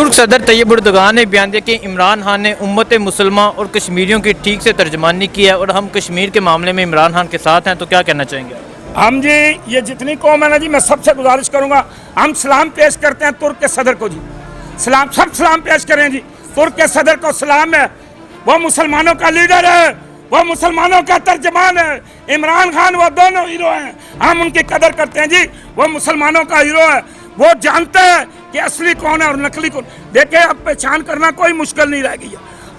ترک صدر Tayyip Erdogan نے بیان دیا کہ عمران خان نے امت مسلمہ اور کشمیریوں کی ٹھیک سے ترجمانی کی ہے اور ہم کشمیر کے معاملے میں عمران خان کے ساتھ ہیں، تو کیا کہنا چاہیں گے؟ ہم جی یہ جتنی قوم ہے نا جی، میں سب سے گزارش کروں گا، ہم سلام پیش کرتے ہیں ترک کے صدر کو جی، سلام سب سلام پیش کریں جی، ترک کے صدر کو سلام ہے، وہ مسلمانوں کا لیڈر ہے، وہ مسلمانوں کا ترجمان ہے، عمران خان وہ دونوں ہیرو ہیں، ہم ان کی قدر کرتے ہیں جی، وہ مسلمانوں کا ہیرو ہے، وہ جانتے ہیں کہ اصلی کون ہے اور نقلی کون۔ دیکھیں اب پہچان کرنا کوئی مشکل نہیں رہ گئی ہے،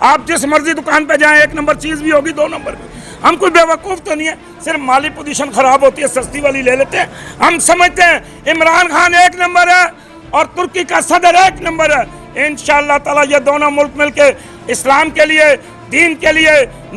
آپ جس مرضی دکان پہ جائیں 1 نمبر چیز بھی ہوگی 2 نمبر بھی، ہم کوئی بے وقوف تو نہیں ہے، صرف مالی پوزیشن خراب ہوتی ہے سستی والی لے لیتے ہیں، ہم سمجھتے ہیں عمران خان 1 نمبر ہے اور ترکی کا صدر 1 نمبر ہے، انشاءاللہ تعالی یہ دونوں ملک مل کے اسلام کے لیے، دین کے لیے،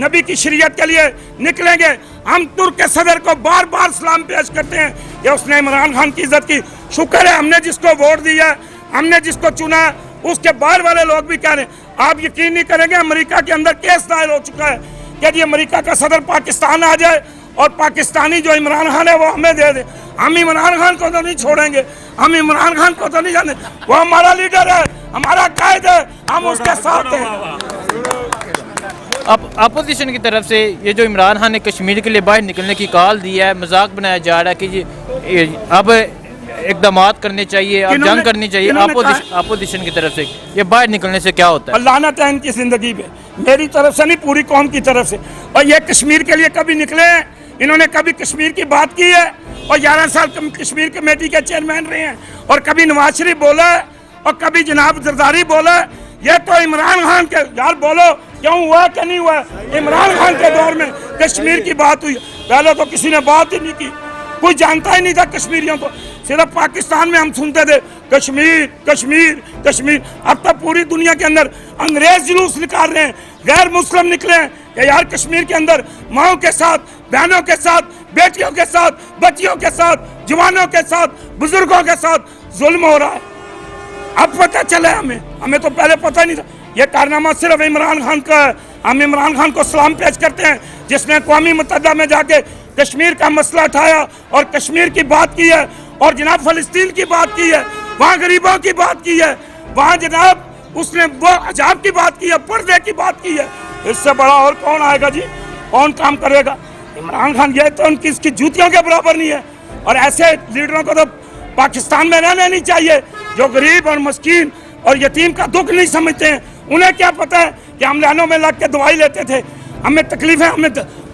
نبی کی شریعت کے لیے نکلیں گے۔ ہم ترک کے صدر کو بار بار سلام پیش کرتے ہیں کہ اس نے عمران خان کی عزت کی، شکر ہے ہم نے جس کو ووٹ دیا، ہم نے جس کو چنا، اس کے باہر والے لوگ بھی کہہ رہے ہیں، آپ یقین نہیں کریں گے امریکہ کے اندر کیس دائر ہو چکا ہے کہ جی امریکہ کا صدر پاکستان آ جائے اور پاکستانی جو عمران خان ہے وہ ہمیں دے دے، ہم عمران خان کو تو نہیں چھوڑیں گے، ہم عمران خان کو تو نہیں جانے، وہ ہمارا لیڈر ہے، ہمارا قائد ہے، ہم اس کے ساتھ ہیں۔ اب اپوزیشن کی طرف سے یہ جو عمران خان نے کشمیر کے لیے باہر نکلنے کی کال دی ہے، مذاق بنایا جا رہا ہے کہ جی اب اقدامات کرنے چاہیے، اب جنگ کرنی چاہیے، اپوزیشن کی طرف سے یہ باہر نکلنے سے کیا ہوتا ہے؟ لعنت ہے ان کی زندگی پہ، میری طرف سے نہیں پوری قوم کی طرف سے، اور یہ کشمیر کے لیے کبھی نکلے ہیں، انہوں نے کبھی کشمیر کی بات کی ہے اور 11 سال کشمیر کمیٹی کے چیئرمین رہے ہیں اور کبھی نواز شریف بولا ہے اور کبھی جناب زرداری بولا ہے، یہ تو عمران خان کے یار بولو کیوں ہوا کہ نہیں ہوا، عمران خان کے دور میں کشمیر کی بات ہوئی، پہلے تو کسی نے بات ہی نہیں کی، کوئی جانتا ہی نہیں تھا کشمیریوں کو، صرف پاکستان میں ہم سنتے تھے کشمیر کشمیر کشمیر، اب تو پوری دنیا کے اندر انگریز جلوس نکال رہے ہیں، غیر مسلم نکلے ہیں کہ یار کشمیر کے اندر ماؤں کے ساتھ، بہنوں کے ساتھ، بیٹیوں کے ساتھ، بچیوں کے ساتھ، جوانوں کے ساتھ، بزرگوں کے ساتھ ظلم ہو رہا ہے، اب پتہ چلے ہمیں تو پہلے پتہ نہیں تھا، یہ کارنامہ صرف عمران خان کا ہے، ہم عمران خان کو سلام پیش کرتے ہیں جس نے اقوام متحدہ میں جا کے کشمیر کا مسئلہ اٹھایا اور کشمیر کی بات کی ہے اور جناب فلسطین کی بات کی ہے، وہاں غریبوں کی بات کی ہے، وہاں جناب اس نے وہ حجاب کی بات کی ہے، پردے کی بات کی ہے، اس سے بڑا اور کون آئے گا جی، کون کام کرے گا؟ عمران خان یہ تو ان کی اس کی جوتیوں کے برابر نہیں ہے، اور ایسے لیڈروں کو تو پاکستان میں رہنا نہیں چاہیے جو غریب اور مسکین اور یتیم کا دکھ نہیں سمجھتے ہیں، انہیں کیا پتہ ہے کہ ہم لائنوں میں لگ کے دوائی لیتے تھے، ہمیں تکلیفیں،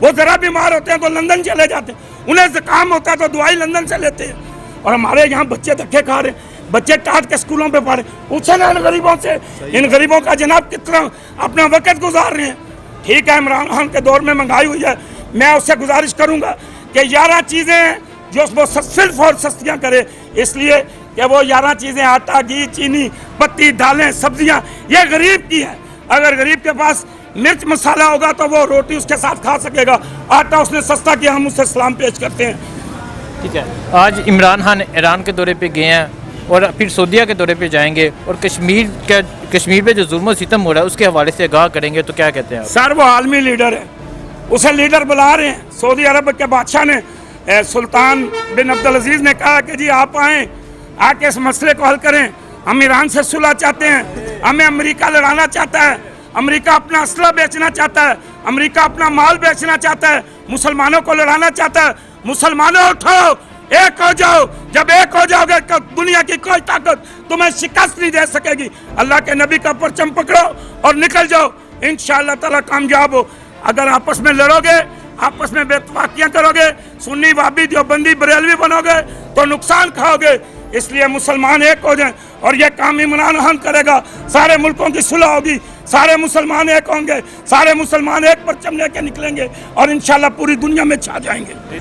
وہ ذرا بیمار ہوتے ہیں تو لندن چلے جاتے ہیں، انہیں زکام ہوتا ہے تو دوائی لندن سے لیتے ہیں، اور ہمارے یہاں بچے دھکے کھا رہے ہیں، بچے ٹاٹ کے اسکولوں پہ پڑھ رہے ہیں، پوچھیں نا ان غریبوں سے، ان غریبوں کا جناب کتنا اپنا وقت گزار رہے ہیں۔ ٹھیک ہے عمران خان کے دور میں مہنگائی ہوئی ہے، میں اس سے گزارش کروں گا کہ 11 چیزیں ہیں جو وہ صرف اور سستیاں کرے، اس لیے کہ وہ 11 چیزیں آٹا، گھی، چینی، پتی، دالیں، سبزیاں یہ غریب کی ہیں، اگر غریب کے پاس مرچ مسالہ ہوگا تو وہ روٹی اس کے ساتھ کھا سکے گا، آٹا اس نے سستا کیا، ہم اس سے سلام پیش کرتے ہیں۔ ٹھیک ہے، آج عمران خان ایران کے دورے پہ گئے ہیں اور پھر سعودیہ کے دورے پہ جائیں گے اور کشمیر پہ جو ظلم و ستم ہو رہا ہے اس کے حوالے سے آگاہ کریں گے، تو کیا کہتے ہیں آپ؟ سر وہ عالمی لیڈر ہے، اسے لیڈر بلا رہے ہیں، سعودی عرب کے بادشاہ نے سلطان بن عبدالعزیز نے کہا کہ جی آپ آئیں، آ کے اس مسئلے کو حل کریں، ہم ایران سے صلح چاہتے ہیں، ہمیں امریکہ لڑانا چاہتا ہے، امریکہ اپنا اسلحہ بیچنا چاہتا ہے، امریکہ اپنا مال بیچنا چاہتا ہے، مسلمانوں کو لڑانا چاہتا ہے، مسلمانوں اٹھو، ایک ہو جاؤ، جب ایک ہو جاؤ گے تو دنیا کی کوئی طاقت تمہیں شکست نہیں دے سکے گی، اللہ کے نبی کا پرچم پکڑو اور نکل جاؤ، انشاءاللہ تعالیٰ کامیاب ہو۔ اگر آپس میں لڑو گے، آپس میں بے اتفاقیاں کرو گے، سنی وابی دیوبندی بریلوی بنو گے تو نقصان کھاؤ گے، اس لیے مسلمان ایک ہو جائیں اور یہ کام عمران خان کرے گا، سارے ملکوں کی صلح ہوگی، سارے مسلمان ایک ہوں گے، سارے مسلمان ایک پرچم لے کے نکلیں گے اور انشاءاللہ پوری دنیا میں چھا جائیں گے۔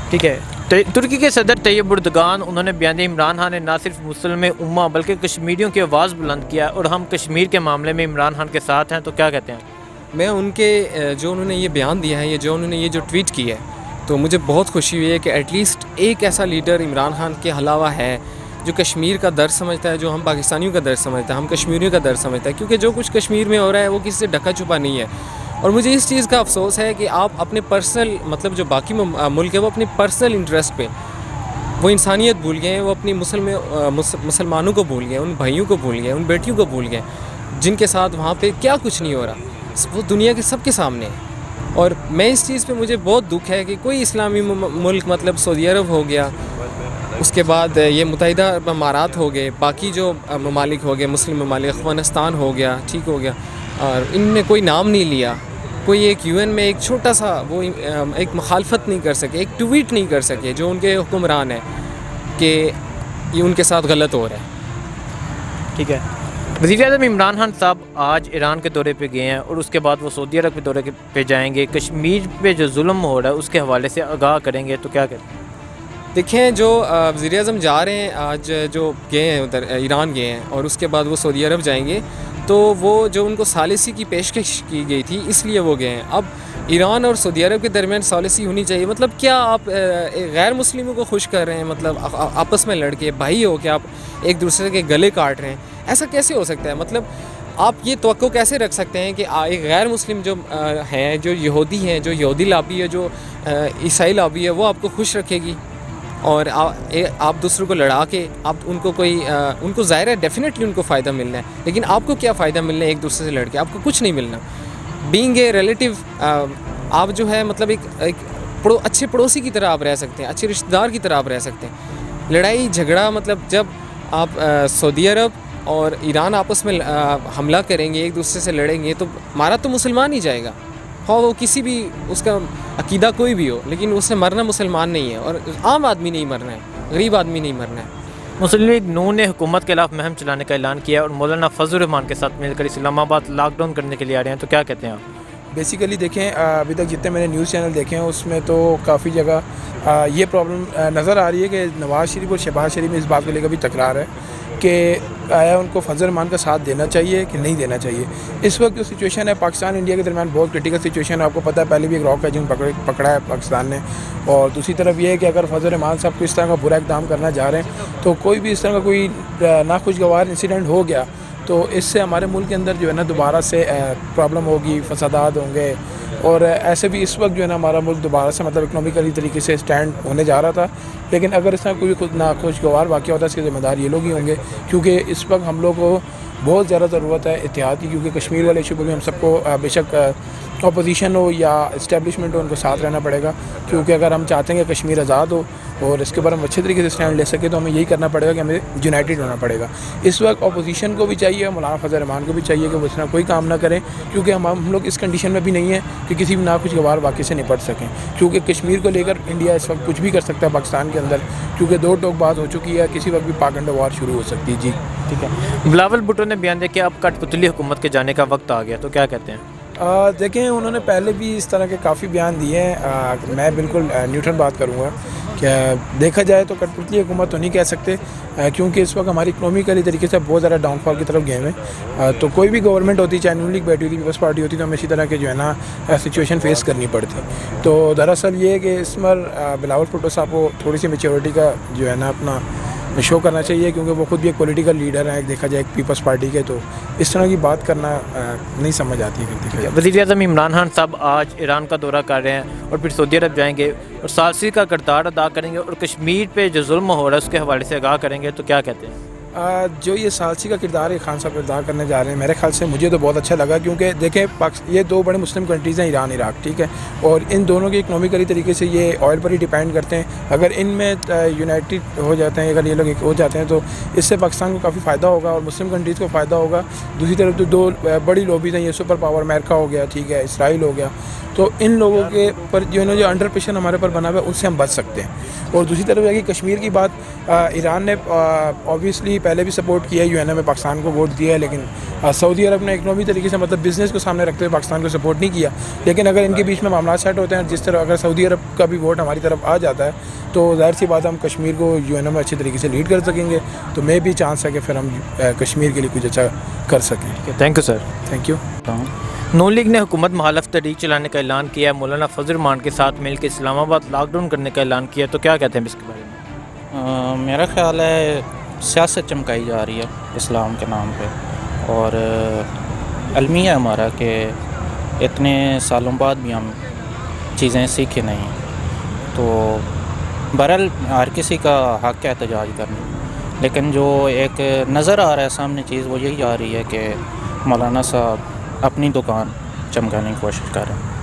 ٹھیک ہے، ترکی کے صدر طیب اردگان انہوں نے بیان دیا عمران خان نے نہ صرف مسلم امہ بلکہ کشمیریوں کی آواز بلند کیا اور ہم کشمیر کے معاملے میں عمران خان کے ساتھ ہیں، تو کیا کہتے ہیں؟ میں ان کے جو انہوں نے یہ بیان دیا ہے، جو انہوں نے یہ جو ٹویٹ کی ہے، تو مجھے بہت خوشی ہوئی ہے کہ ایٹ لیسٹ ایک ایسا لیڈر عمران خان کے علاوہ ہے جو کشمیر کا درد سمجھتا ہے، جو ہم پاکستانیوں کا درد سمجھتا ہے، ہم کشمیریوں کا درد سمجھتا ہے، کیونکہ جو کچھ کشمیر میں ہو رہا ہے وہ کسی سے ڈھکا چھپا نہیں ہے، اور مجھے اس چیز کا افسوس ہے کہ آپ اپنے پرسنل جو باقی ملک ہے وہ اپنے پرسنل انٹرسٹ پہ وہ انسانیت بھول گئے ہیں, وہ اپنی مسلمانوں کو بھول گئے, ان بھائیوں کو بھول گئے, ان بیٹیوں کو بھول گئے جن کے ساتھ وہاں پہ کیا کچھ نہیں ہو رہا, وہ دنیا کے سب کے سامنے ہے. اور میں اس چیز پہ مجھے بہت دکھ ہے کہ کوئی اسلامی ملک مطلب سعودی عرب ہو گیا, اس کے بعد یہ متحدہ عرب امارات ہو گئے, باقی جو ممالک ہو گئے مسلم ممالک, افغانستان ہو گیا, ٹھیک ہو گیا, اور ان نے کوئی نام نہیں لیا, کوئی ایک UN میں ایک چھوٹا سا وہ ایک مخالفت نہیں کر سکے, ایک ٹویٹ نہیں کر سکے جو ان کے حکمران ہیں کہ یہ ان کے ساتھ غلط ہو رہا ہے. ٹھیک ہے. وزیر اعظم عمران خان صاحب آج ایران کے دورے پہ گئے ہیں اور اس کے بعد وہ سعودی عرب کے دورے پہ جائیں گے, کشمیر پہ جو ظلم ہو رہا ہے اس کے حوالے سے آگاہ کریں گے, تو کیا کہتے ہیں؟ دیکھیں, جو وزیر اعظم جا رہے ہیں آج, جو گئے ہیں ادھر ایران گئے ہیں اور اس کے بعد وہ سعودی عرب جائیں گے, تو وہ جو ان کو ثالثی کی پیشکش کی گئی تھی اس لیے وہ گئے ہیں. اب ایران اور سعودی عرب کے درمیان ثالثی ہونی چاہیے, مطلب کیا آپ غیر مسلموں کو خوش کر رہے ہیں, مطلب آپس میں لڑ کے بھائی ہو کے آپ ایک دوسرے کے گلے کاٹ رہے ہیں, ایسا کیسے ہو سکتا ہے؟ مطلب آپ یہ توقع کیسے رکھ سکتے ہیں کہ ایک غیر مسلم جو ہیں, جو یہودی ہیں, جو یہودی لابی ہے, جو عیسائی لابی ہے, وہ آپ کو خوش رکھے گی, اور آپ دوسروں کو لڑا کے آپ ان کو ظاہر ہے ڈیفینیٹلی ان کو فائدہ ملنا ہے, لیکن آپ کو کیا فائدہ ملنا ہے ایک دوسرے سے لڑ کے؟ آپ کو کچھ نہیں ملنا. بینگ اے ریلیٹیو, آپ جو ہے مطلب ایک اچھے پڑوسی کی طرح آپ رہ سکتے ہیں, اچھے رشتہ دار کی طرح آپ رہ سکتے ہیں. لڑائی جھگڑا, مطلب جب آپ سعودی عرب اور ایران آپس میں حملہ کریں گے, ایک دوسرے سے لڑیں گے, تو مارا تو مسلمان ہی جائے گا, ہاں وہ کسی بھی اس کا عقیدہ کوئی بھی ہو, لیکن اس نے مرنا مسلمان نہیں ہے, اور عام آدمی نہیں مرنا ہے, غریب آدمی نہیں مرنا ہے. مسلم لیگ نون نے حکومت کے خلاف مہم چلانے کا اعلان کیا اور مولانا فضل الرحمان کے ساتھ مل کر اسلام آباد لاک ڈاؤن کرنے کے لیے آ رہے ہیں, تو کیا کہتے ہیں آپ؟ بیسیکلی دیکھیں, ابھی تک جتنے میں نے نیوز چینل دیکھے ہیں اس میں تو کافی جگہ یہ پرابلم نظر آ رہی ہے کہ نواز شریف اور شہباز شریف میں اس بات کو لے کر بھی تکرار ہے کہ آیا ان کو فضل الرحمان کا ساتھ دینا چاہیے کہ نہیں دینا چاہیے. اس وقت جو سچویشن ہے پاکستان انڈیا کے درمیان بہت کرٹیکل سچویشن ہے, آپ کو پتہ ہے پہلے بھی ایک راک ایجنٹ پکڑا ہے پاکستان نے, اور دوسری طرف یہ ہے کہ اگر فضل الرحمان صاحب کو اس طرح کا برا اقدام کرنا جا رہے ہیں تو کوئی بھی اس طرح کا کوئی ناخوشگوار انسیڈنٹ ہو گیا تو اس سے ہمارے ملک کے اندر جو ہے نا دوبارہ سے پرابلم ہوگی, فسادات ہوں گے, اور ایسے بھی اس وقت جو ہے نا ہمارا ملک دوبارہ سے مطلب اکنامیکلی طریقے سے اسٹینڈ ہونے جا رہا تھا, لیکن اگر اس طرح کوئی خود ناخوشگوار واقعہ ہوتا ہے اس کے ذمہ دار یہ لوگ ہی ہوں گے, کیونکہ اس وقت ہم لوگ کو بہت زیادہ ضرورت ہے اتحاد کی, کیونکہ کشمیر والے ایشو پہ بھی ہم سب کو بے شک اپوزیشن ہو یا اسٹیبلشمنٹ ہو ان کو ساتھ رہنا پڑے گا, کیونکہ اگر ہم چاہتے ہیں کہ کشمیر آزاد ہو اور اس کے اوپر ہم اچھے طریقے سے اسٹینڈ لے سکیں تو ہمیں یہی کرنا پڑے گا کہ ہمیں یونائٹڈ ہونا پڑے گا. اس وقت اپوزیشن کو بھی چاہیے, مولانا فضل الرحمان کو بھی چاہیے کہ وہ اس طرح کوئی کام نہ کریں, کیونکہ ہم لوگ اس کنڈیشن میں بھی نہیں ہیں کہ کسی بھی ناخوشگوار واقعے سے نپٹ سکیں, کیونکہ کشمیر کو لے کر انڈیا اس وقت کچھ بھی کر سکتا ہے پاکستان کے اندر, کیونکہ دو ٹوک بات ہو چکی ہے, کسی وقت بھی پاک انڈر وار شروع ہو سکتی ہے. جی ٹھیک ہے. بلاول بھٹو نے بیان دیا کہ اب کٹ پتلی حکومت کے جانے کا وقت آ گیا, تو کیا کہتے ہیں؟ دیکھیں, انہوں نے پہلے بھی اس طرح کے کافی بیان دیے ہیں, میں بالکل نیوٹرل بات کروں گا کہ دیکھا جائے تو کٹ پتلی حکومت تو نہیں کہہ سکتے, کیونکہ اس وقت ہماری اکنامیکلی طریقے سے بہت زیادہ ڈاؤن فال کی طرف گئے ہیں, تو کوئی بھی گورنمنٹ ہوتی, چاہے نون لیگ بیٹھی ہوتی, پیپلز پارٹی ہوتی, تو ہمیں اسی طرح کے جو ہے نا سچویشن فیس کرنی پڑتی. تو دراصل یہ ہے کہ اس میں بلاول بھٹو صاحب کو تھوڑی سی میچورٹی کا جو ہے نا اپنا شو کرنا چاہیے, کیونکہ وہ خود بھی ایک پولیٹیکل لیڈر ہیں, دیکھا جائے ایک پیپلز پارٹی کے, تو اس طرح کی بات کرنا نہیں سمجھ آتی ہے. وزیر اعظم عمران خان صاحب آج ایران کا دورہ کر رہے ہیں اور پھر سعودی عرب جائیں گے اور ثالثی کا کردار ادا کریں گے اور کشمیر پہ جو ظلم ہو رہا ہے اس کے حوالے سے آگاہ کریں گے, تو کیا کہتے ہیں؟ جو یہ ثالثی کا کردار ہے خان صاحب ادا کرنے جا رہے ہیں, میرے خیال سے مجھے تو بہت اچھا لگا, کیونکہ دیکھیں یہ دو بڑے مسلم کنٹریز ہیں, ایران عراق, ٹھیک ہے, اور ان دونوں کے اکنامیکلی طریقے سے یہ آئل پر ہی ڈیپینڈ کرتے ہیں. اگر ان میں یونائٹڈ ہو جاتے ہیں, اگر یہ لوگ ہو جاتے ہیں تو اس سے پاکستان کو کافی فائدہ ہوگا اور مسلم کنٹریز کو فائدہ ہوگا. دوسری طرف تو دو بڑی لوبیز ہیں, یہ سپر پاور امریکہ ہو گیا, ٹھیک ہے, اسرائیل ہو گیا, تو ان لوگوں کے پر جو انڈر پریشر ہمارے پر بنا ہوا ہے ان سے ہم بچ سکتے ہیں. اور دوسری طرف ہے کہ کشمیر کی بات, ایران نے آبویسلی پہلے بھی سپورٹ کیا ہے, UN میں پاکستان کو ووٹ دیا ہے, لیکن سعودی عرب نے اکنامی طریقے سے مطلب بزنس کو سامنے رکھتے ہوئے پاکستان کو سپورٹ نہیں کیا. لیکن اگر ان کے بیچ میں معاملات سیٹ ہوتے ہیں, جس طرح اگر سعودی عرب کا بھی ووٹ ہماری طرف آ جاتا ہے تو ظاہر سی بات ہے ہم کشمیر کو UN میں اچھے طریقے سے لیڈ کر سکیں گے, تو میں بھی چانس ہے کہ پھر ہم کشمیر کے لیے کچھ اچھا کر سکیں. Thank you sir. Thank you. Noon League نے حکومت مخالف تحریک چلانے کا اعلان کیا ہے, مولانا فضل الرحمان کے ساتھ مل کے اسلام آباد لاک ڈاؤن کرنے کا اعلان کیا, تو کیا کہتے ہیں اس کے بارے میں؟ میرا خیال ہے سیاست چمکائی جا رہی ہے اسلام کے نام پہ, اور المیہ ہمارا کہ اتنے سالوں بعد بھی ہم چیزیں سیکھے نہیں, تو بہرحال ہر کسی کا حق ہے احتجاج کرنا، لیکن جو ایک نظر آ رہا ہے سامنے چیز وہ یہی آ رہی ہے کہ مولانا صاحب اپنی دکان چمکانے کی کوشش کر رہے ہیں۔